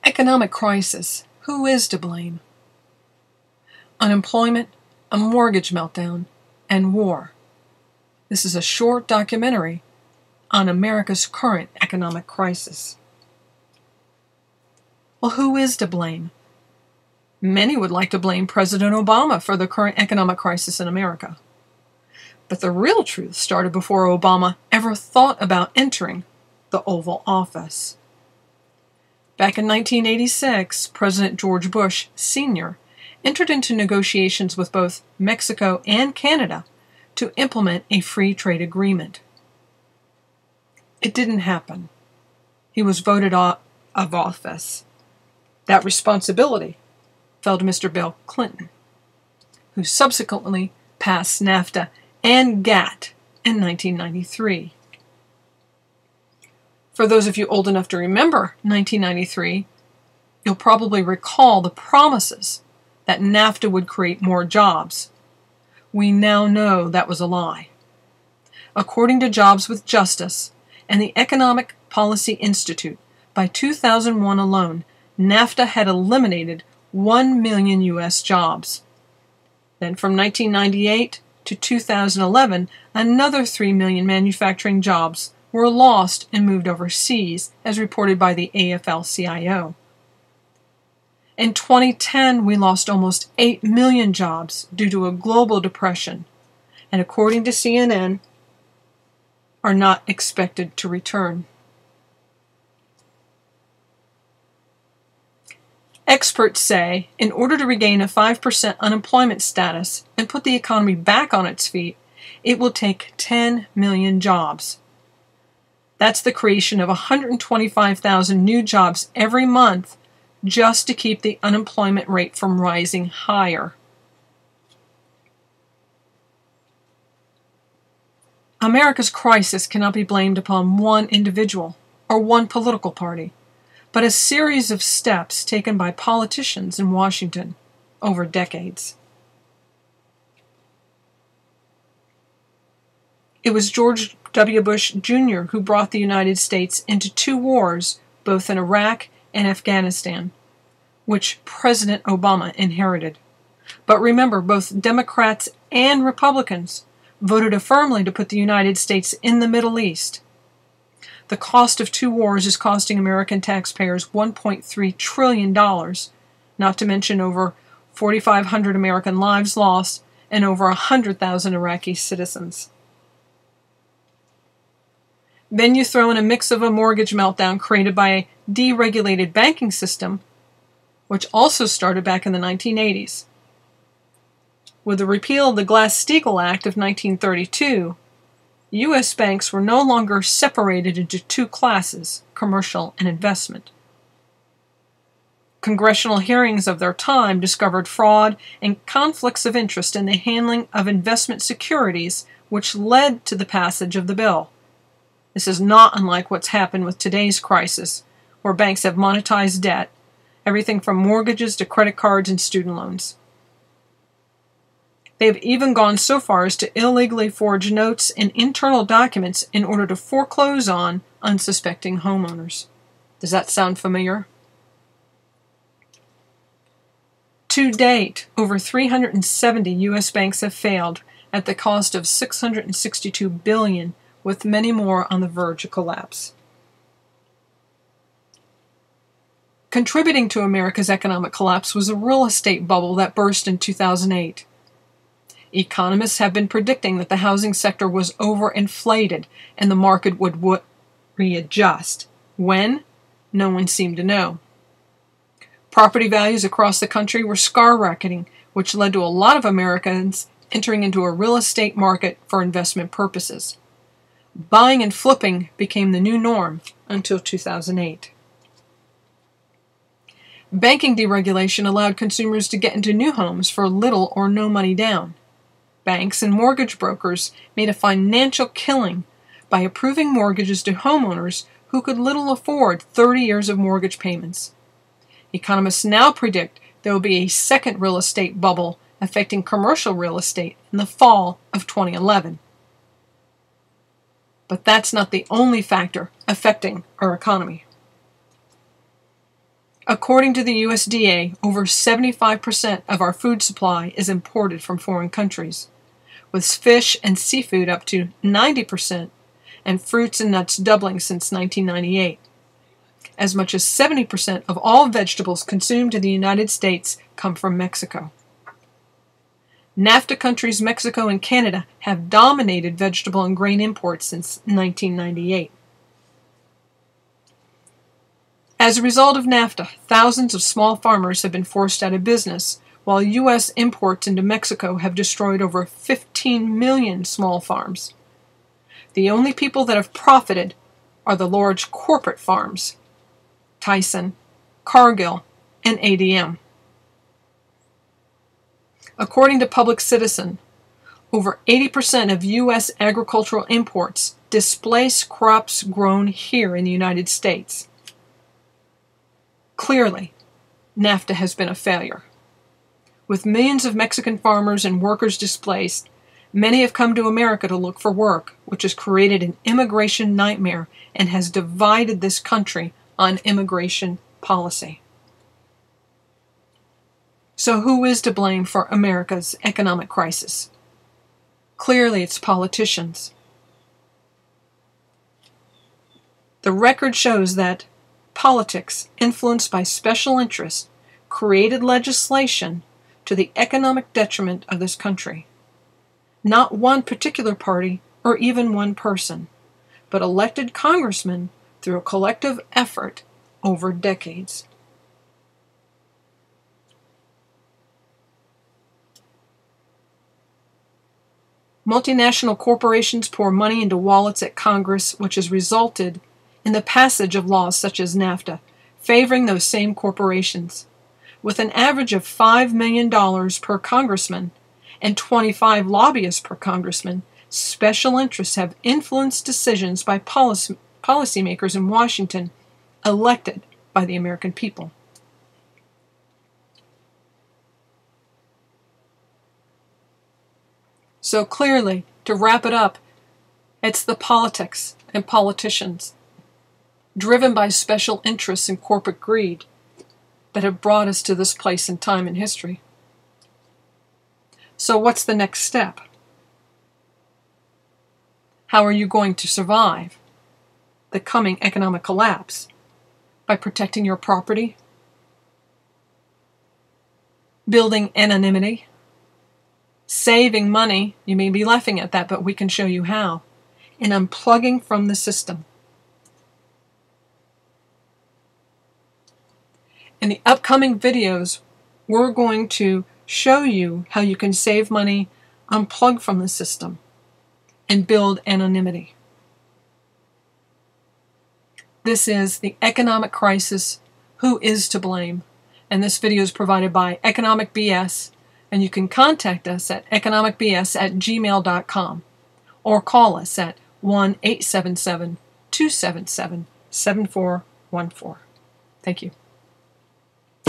Economic crisis. Who is to blame? Unemployment, a mortgage meltdown, and war. This is a short documentary on America's current economic crisis. Well, who is to blame? Many would like to blame President Obama for the current economic crisis in America. But the real truth started before Obama ever thought about entering the Oval Office. Back in 1986, President George Bush Sr. entered into negotiations with both Mexico and Canada to implement a free trade agreement. It didn't happen. He was voted out of office. That responsibility fell to Mr. Bill Clinton, who subsequently passed NAFTA and GATT in 1993. For those of you old enough to remember 1993, you'll probably recall the promises that NAFTA would create more jobs. We now know that was a lie. According to Jobs with Justice and the Economic Policy Institute, by 2001 alone, NAFTA had eliminated 1 million U.S. jobs. Then from 1998 to 2011, another 3 million manufacturing jobs were lost and moved overseas, as reported by the AFL-CIO. In 2010, we lost almost 8 million jobs due to a global depression, and according to CNN, are not expected to return. Experts say, in order to regain a 5% unemployment status and put the economy back on its feet, it will take 10 million jobs. That's the creation of 125,000 new jobs every month just to keep the unemployment rate from rising higher. America's crisis cannot be blamed upon one individual or one political party, but a series of steps taken by politicians in Washington over decades. It was George W. Bush Jr. who brought the United States into 2 wars, both in Iraq and Afghanistan, which President Obama inherited. But remember, both Democrats and Republicans voted firmly to put the United States in the Middle East. The cost of 2 wars is costing American taxpayers $1.3 trillion, not to mention over 4,500 American lives lost and over 100,000 Iraqi citizens. Then you throw in a mix of a mortgage meltdown created by a deregulated banking system, which also started back in the 1980s. With the repeal of the Glass-Steagall Act of 1932, U.S. banks were no longer separated into 2 classes, commercial and investment. Congressional hearings of their time discovered fraud and conflicts of interest in the handling of investment securities, which led to the passage of the bill. This is not unlike what's happened with today's crisis, where banks have monetized debt, everything from mortgages to credit cards and student loans. They have even gone so far as to illegally forge notes and internal documents in order to foreclose on unsuspecting homeowners. Does that sound familiar? To date, over 370 U.S. banks have failed at the cost of $662 billion, with many more on the verge of collapse. Contributing to America's economic collapse was a real estate bubble that burst in 2008. Economists have been predicting that the housing sector was overinflated and the market would readjust. When? No one seemed to know. Property values across the country were skyrocketing, which led to a lot of Americans entering into a real estate market for investment purposes. Buying and flipping became the new norm until 2008. Banking deregulation allowed consumers to get into new homes for little or no money down. Banks and mortgage brokers made a financial killing by approving mortgages to homeowners who could little afford 30 years of mortgage payments. Economists now predict there will be a second real estate bubble affecting commercial real estate in the fall of 2011. But that's not the only factor affecting our economy. According to the USDA, over 75% of our food supply is imported from foreign countries, with fish and seafood up to 90% and fruits and nuts doubling since 1998. As much as 70% of all vegetables consumed in the United States come from Mexico. NAFTA countries Mexico and Canada have dominated vegetable and grain imports since 1998. As a result of NAFTA, thousands of small farmers have been forced out of business, while U.S. imports into Mexico have destroyed over 15 million small farms. The only people that have profited are the large corporate farms, Tyson, Cargill, and ADM. According to Public Citizen, over 80% of U.S. agricultural imports displace crops grown here in the United States. Clearly, NAFTA has been a failure. With millions of Mexican farmers and workers displaced, many have come to America to look for work, which has created an immigration nightmare and has divided this country on immigration policy. So who is to blame for America's economic crisis? Clearly, it's politicians. The record shows that politics, influenced by special interests, created legislation to the economic detriment of this country. Not one particular party or even one person, but elected congressmen through a collective effort over decades. Multinational corporations pour money into wallets at Congress, which has resulted in the passage of laws such as NAFTA, favoring those same corporations. With an average of $5 million per congressman and 25 lobbyists per congressman, special interests have influenced decisions by policymakers in Washington, elected by the American people. So clearly, to wrap it up, it's the politics and politicians, driven by special interests and corporate greed, that have brought us to this place in time in history. So what's the next step? How are you going to survive the coming economic collapse? By protecting your property? Building anonymity? Saving money? You may be laughing at that, but we can show you how. And unplugging from the system. In the upcoming videos, we're going to show you how you can save money, unplug from the system, and build anonymity. This is the economic crisis. Who is to blame? And this video is provided by Economic BS, and you can contact us at economicbs@gmail.com or call us at 1-877-277-7414. Thank you.